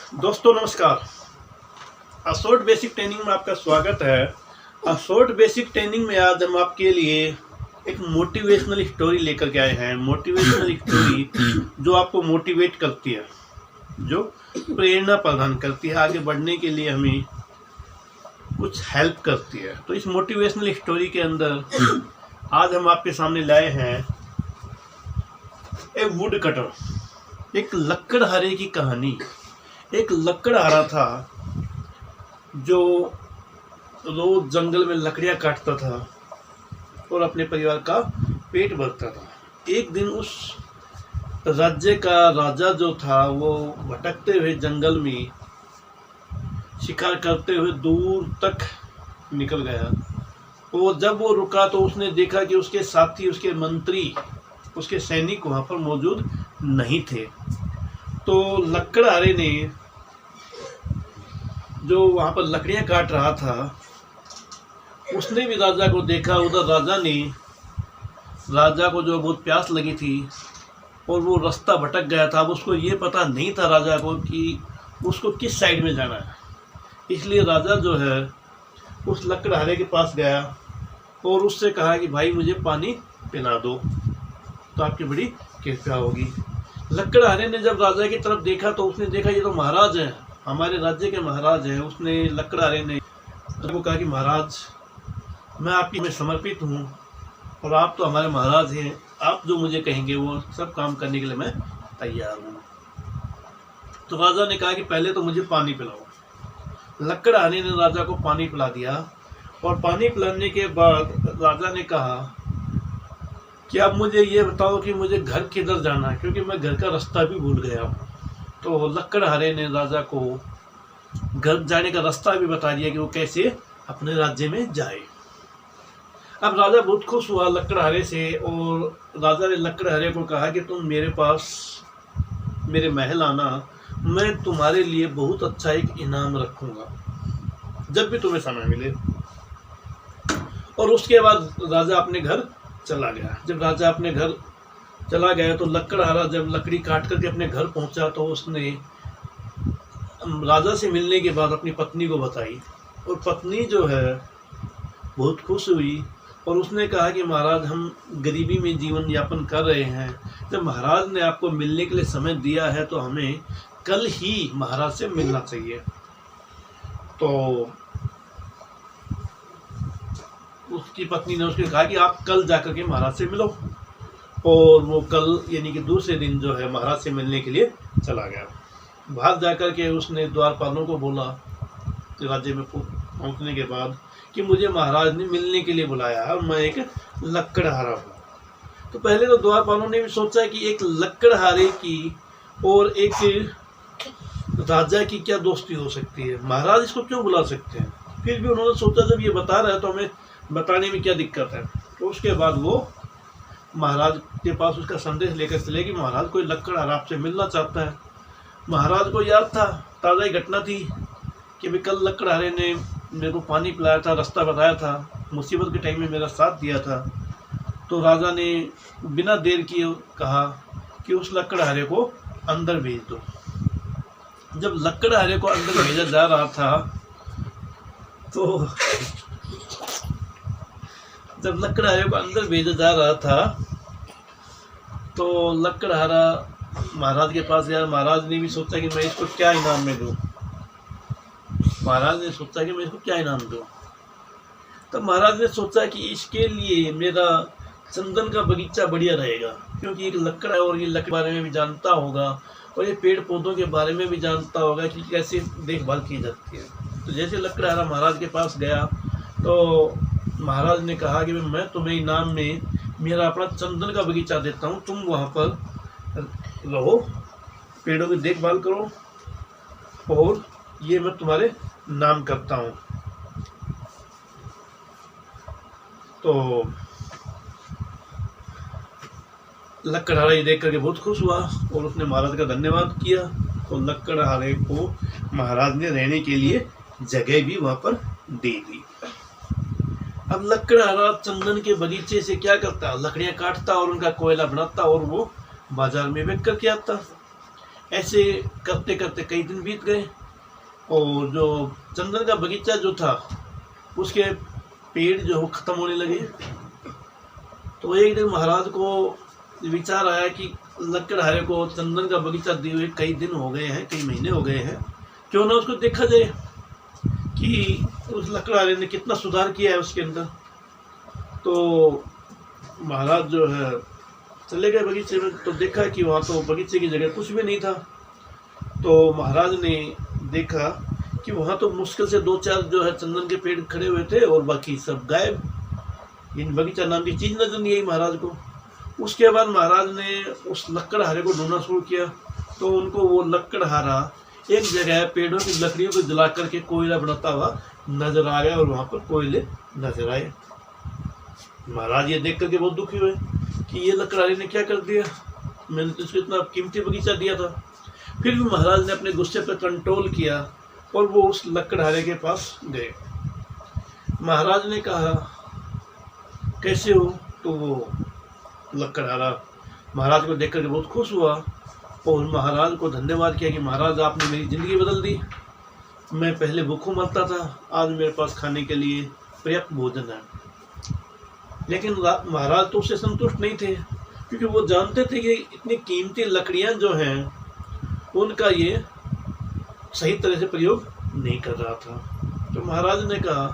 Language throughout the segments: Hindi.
दोस्तों नमस्कार। शॉर्ट बेसिक ट्रेनिंग में आपका स्वागत है। शॉर्ट बेसिक ट्रेनिंग में आज हम आपके लिए एक मोटिवेशनल स्टोरी लेकर के आए हैं। मोटिवेशनल स्टोरी जो आपको मोटिवेट करती है, जो प्रेरणा प्रदान करती है, आगे बढ़ने के लिए हमें कुछ हेल्प करती है। तो इस मोटिवेशनल स्टोरी के अंदर आज हम आपके सामने लाए हैं एक वुड कटर, एक लकड़हारे की कहानी। एक लकड़हारा था जो रोज जंगल में लकड़ियां काटता था और अपने परिवार का पेट भरता था। एक दिन उस राज्य का राजा जो था वो भटकते हुए जंगल में शिकार करते हुए दूर तक निकल गया। और जब वो रुका तो उसने देखा कि उसके साथी, उसके मंत्री, उसके सैनिक वहाँ पर मौजूद नहीं थे। तो लकड़हारे ने जो वहाँ पर लकड़ियाँ काट रहा था, उसने भी राजा को देखा। उधर राजा को जो बहुत प्यास लगी थी और वो रास्ता भटक गया था। अब उसको ये पता नहीं था राजा को कि उसको किस साइड में जाना है। इसलिए राजा जो है उस लकड़हारे के पास गया और उससे कहा कि भाई मुझे पानी पिला दो तो आपकी बड़ी कृपा होगी। लकड़हारे ने जब राजा की तरफ देखा तो उसने देखा ये तो महाराज हैं, हमारे राज्य के महाराज हैं। उसने लकड़हारे ने को कहा कि महाराज मैं आपकी में समर्पित हूँ और आप तो हमारे महाराज हैं, आप जो मुझे कहेंगे वो सब काम करने के लिए मैं तैयार हूँ। तो राजा ने कहा कि पहले तो मुझे पानी पिलाओ। लकड़हारे ने राजा को पानी पिला दिया और पानी पिलाने के बाद राजा ने कहा कि अब मुझे ये बताओ कि मुझे घर किधर जाना है, क्योंकि मैं घर का रास्ता भी भूल गया हूँ। तो लकड़हारे ने राजा को घर जाने का रास्ता भी बता दिया कि वो कैसे अपने राज्य में जाए। अब राजा बहुत खुश हुआ लकड़हारे से और राजा ने लकड़हारे को कहा कि तुम मेरे पास मेरे महल आना, मैं तुम्हारे लिए बहुत अच्छा एक इनाम रखूंगा जब भी तुम्हें समय मिले। और उसके बाद राजा अपने घर चला गया। जब राजा अपने घर चला गया तो लकड़हारा जब लकड़ी काट करके अपने घर पहुंचा तो उसने राजा से मिलने के बाद अपनी पत्नी को बताई और पत्नी जो है बहुत खुश हुई और उसने कहा कि महाराज हम गरीबी में जीवन यापन कर रहे हैं, जब महाराज ने आपको मिलने के लिए समय दिया है तो हमें कल ही महाराज से मिलना चाहिए। तो उसकी पत्नी ने उसको कहा कि आप कल जाकर के महाराज से मिलो। और वो कल यानी कि दूसरे दिन जो है महाराज से मिलने के लिए चला गया। बाहर जाकर के उसने द्वारपालों को बोला राज्य में पहुंचने के बाद कि मुझे महाराज ने मिलने के लिए बुलाया है और मैं एक लकड़हारा हूँ। तो पहले तो द्वारपालों ने भी सोचा कि एक लकड़हारे की और एक राजा की क्या दोस्ती हो सकती है, महाराज इसको क्यों बुला सकते हैं। फिर भी उन्होंने सोचा जब ये बता रहा है तो हमें बताने में क्या दिक्कत है। तो उसके बाद वो महाराज के पास उसका संदेश लेकर चले कि महाराज कोई लकड़हारा आपसे मिलना चाहता है। महाराज को याद था, ताज़ा ही घटना थी कि भाई कल लकड़हारे ने मेरे को पानी पिलाया था, रास्ता बताया था, मुसीबत के टाइम में मेरा साथ दिया था। तो राजा ने बिना देर किए कहा कि उस लकड़हारे को अंदर भेज दो। जब लकड़हारे को अंदर भेजा जा रहा था तो जब लकड़हारे को अंदर भेजा जा रहा था तो लकड़हारा महाराज के पास गया। महाराज ने भी सोचा कि मैं इसको क्या इनाम में दूं। महाराज ने सोचा कि मैं इसको क्या इनाम दूं। तब महाराज ने सोचा कि इसके लिए मेरा चंदन का बगीचा बढ़िया रहेगा, क्योंकि एक लकड़ है और ये लकड़ के बारे में भी जानता होगा और ये पेड़ पौधों के बारे में भी जानता होगा कि कैसे देखभाल की जाती है। तो जैसे लकड़हारा महाराज के पास गया तो महाराज ने कहा कि मैं तुम्हें इनाम में मेरा अपना चंदन का बगीचा देता हूँ, तुम वहाँ पर रहो, पेड़ों की देखभाल करो और ये मैं तुम्हारे नाम करता हूँ। तो लकड़हारा ये देख करके बहुत खुश हुआ और उसने महाराज का धन्यवाद किया। तो लकड़हारे को महाराज ने रहने के लिए जगह भी वहाँ पर दे दी। अब लकड़हारा चंदन के बगीचे से क्या करता, लकड़ियाँ काटता और उनका कोयला बनाता और वो बाजार में बेच करके आता। ऐसे करते करते कई दिन बीत गए और जो चंदन का बगीचा जो था उसके पेड़ जो है ख़त्म होने लगे। तो एक दिन महाराज को विचार आया कि लकड़हारे को चंदन का बगीचा दिए हुए कई दिन हो गए हैं, कई महीने हो गए हैं, क्यों ना उसको देखा जाए कि उस लकड़हारे ने कितना सुधार किया है उसके अंदर। तो महाराज जो है चले गए बगीचे में, तो देखा कि वहाँ तो बगीचे की जगह कुछ भी नहीं था। तो महाराज ने देखा कि वहाँ तो मुश्किल से 2-4 जो है चंदन के पेड़ खड़े हुए थे और बाकी सब गायब, इन बगीचा नाम की चीज़ नजर नहीं आई महाराज को। उसके बाद महाराज ने उस लकड़हारे को ढूंढना शुरू किया, तो उनको वो लकड़हारा एक जगह पेड़ों की लकड़ियों को जला करके कोयला बनाता हुआ नजर आ गया और वहाँ पर कोयले नजर आए। महाराज ये देख करके बहुत दुखी हुए कि ये लकड़हारे ने क्या कर दिया, मैंने तो इसको इतना कीमती बगीचा दिया था। फिर भी महाराज ने अपने गुस्से पर कंट्रोल किया और वो उस लकड़हारे के पास गए। महाराज ने कहा कैसे हो, तो वो लकड़हारा महाराज को देख करके बहुत खुश हुआ और महाराज को धन्यवाद किया कि महाराज आपने मेरी ज़िंदगी बदल दी। मैं पहले भूखों मरता था, आज मेरे पास खाने के लिए पर्याप्त भोजन है। लेकिन महाराज तो उससे संतुष्ट नहीं थे, क्योंकि वो जानते थे कि इतनी कीमती लकड़ियां जो हैं उनका ये सही तरह से प्रयोग नहीं कर रहा था। तो महाराज ने कहा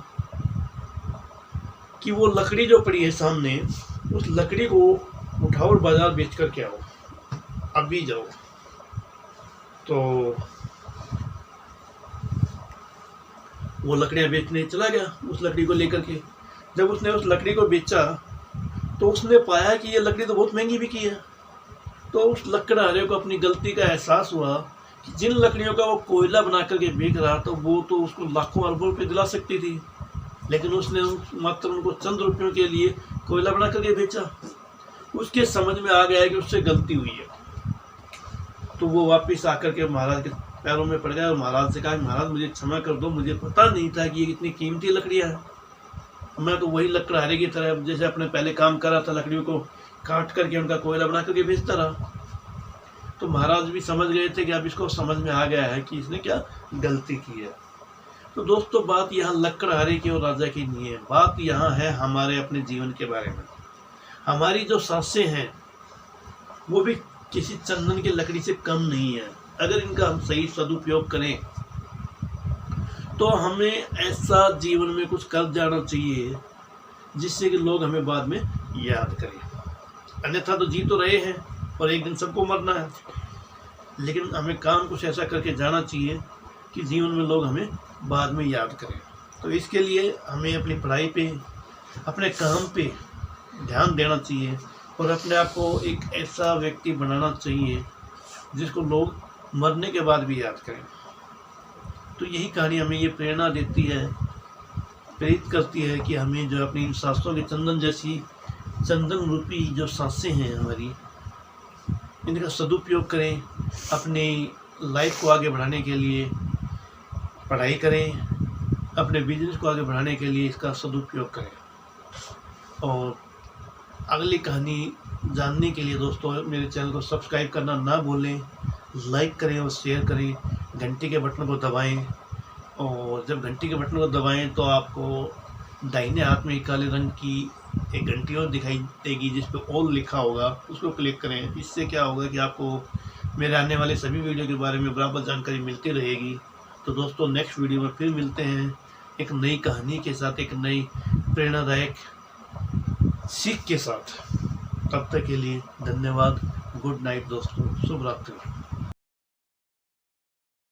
कि वो लकड़ी जो पड़ी है सामने, उस लकड़ी को उठाओ और बाजार बेच कर के आओ, अभी जाओ। तो वो लकड़ियां बेचने चला गया उस लकड़ी को लेकर के। जब उसने उस लकड़ी को बेचा तो उसने पाया कि ये लकड़ी तो बहुत महंगी बिकी है। तो उस लकड़हारे को अपनी गलती का एहसास हुआ कि जिन लकड़ियों का वो कोयला बना करके बेच रहा था वो तो उसको लाखों अरबों रुपये दिला सकती थी, लेकिन उसने मात्र उनको चंद रुपयों के लिए कोयला बना करके बेचा। उसके समझ में आ गया कि उससे गलती हुई है। तो वो वापस आकर के महाराज के पैरों में पड़ गया और महाराज से कहा महाराज मुझे क्षमा कर दो, मुझे पता नहीं था कि ये इतनी कीमती लकड़ियाँ हैं। मैं तो वही लकड़हारे की तरह जैसे अपने पहले काम कर रहा था, लकड़ियों को काट करके उनका कोयला बना करके बेचता रहा। तो महाराज भी समझ गए थे कि अब इसको समझ में आ गया है कि इसने क्या गलती की है। तो दोस्तों बात यहाँ लकड़हारे की और राजा की नहीं है, बात यहाँ है हमारे अपने जीवन के बारे में। हमारी जो सांसें हैं वो भी किसी चंदन की लकड़ी से कम नहीं है। अगर इनका हम सही सदुपयोग करें तो हमें ऐसा जीवन में कुछ कर जाना चाहिए जिससे कि लोग हमें बाद में याद करें। अन्यथा तो जी तो रहे हैं और एक दिन सबको मरना है, लेकिन हमें काम कुछ ऐसा करके जाना चाहिए कि जीवन में लोग हमें बाद में याद करें। तो इसके लिए हमें अपनी पढ़ाई पे, अपने काम पे ध्यान देना चाहिए और अपने आप को एक ऐसा व्यक्ति बनाना चाहिए जिसको लोग मरने के बाद भी याद करें। तो यही कहानी हमें ये प्रेरणा देती है, प्रेरित करती है कि हमें जो अपनी इन सांसों के चंदन जैसी चंदन रूपी जो सांसें हैं हमारी, इनका सदुपयोग करें। अपनी लाइफ को आगे बढ़ाने के लिए पढ़ाई करें, अपने बिजनेस को आगे बढ़ाने के लिए इसका सदुपयोग करें। और अगली कहानी जानने के लिए दोस्तों मेरे चैनल को सब्सक्राइब करना ना भूलें, लाइक करें और शेयर करें, घंटी के बटन को दबाएं। और जब घंटी के बटन को दबाएं तो आपको दाहिने हाथ में काले रंग की एक घंटी और दिखाई देगी जिस पर ऑल लिखा होगा, उसको क्लिक करें। इससे क्या होगा कि आपको मेरे आने वाले सभी वीडियो के बारे में बराबर जानकारी मिलती रहेगी। तो दोस्तों नेक्स्ट वीडियो में फिर मिलते हैं एक नई कहानी के साथ, एक नई प्रेरणादायक सीख के साथ। तब तक के लिए धन्यवाद। गुड नाइट दोस्तों, शुभ रात्रि।